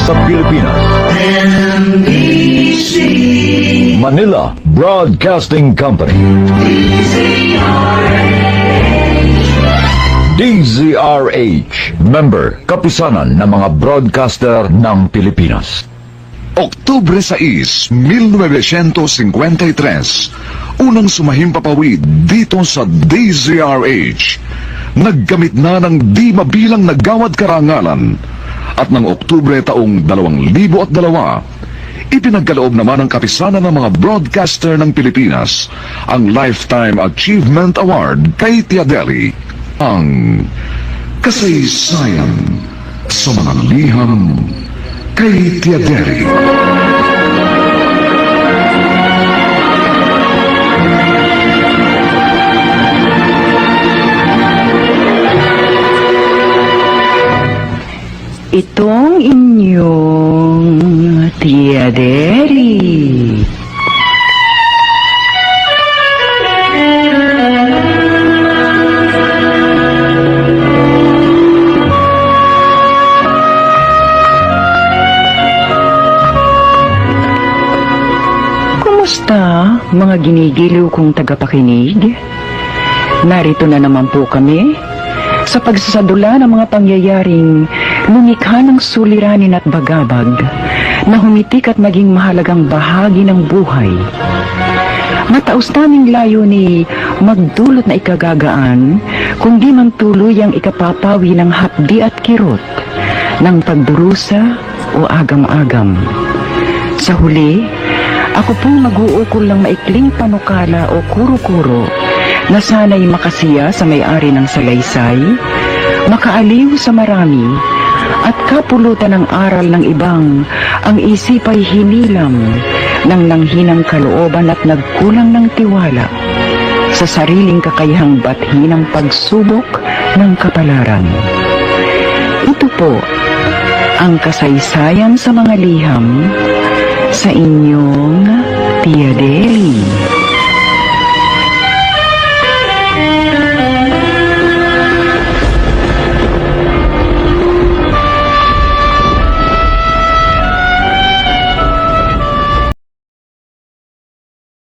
sa Pilipinas. NBC Manila Broadcasting Company. DZRH, member, kapisanan ng mga broadcaster ng Pilipinas. Oktubre 6, 1953, unang sumahimpapawid dito sa DZRH. Naggamit na ng di mabilang na gawad karangalan. At ng Oktubre taong 2002, ipinagkaloob naman ng kapisanan ng mga broadcaster ng Pilipinas ang Lifetime Achievement Award kay Tia Deli. Ang kasaysayan sa mga liham kay Tia Deli. Itong inyong Tia Deli. Kumusta, mga ginigiliw kong tagapakinig? Narito na naman po kami sa pagsasadula ng mga pangyayaring lumikha ng suliranin at bagabag na humitik at naging mahalagang bahagi ng buhay. Mataos naming layo ni magdulot na ikagagaan kung di man tuluyang ikapapawi ng hapdi at kirot ng pagdurusa o agam-agam. Sa huli, ako pong mag-uukol ng maikling panukala o kuro-kuro na sana'y makasiya sa may-ari ng salaysay, makaaliw sa marami, at kapulutan ng aral ng ibang ang isipay hinilam ng nanghinang kalooban at nagkulang ng tiwala sa sariling kakayahang bathi ng pagsubok ng kapalaran. Ito po ang kasaysayan sa mga liham sa inyong Tia Deli.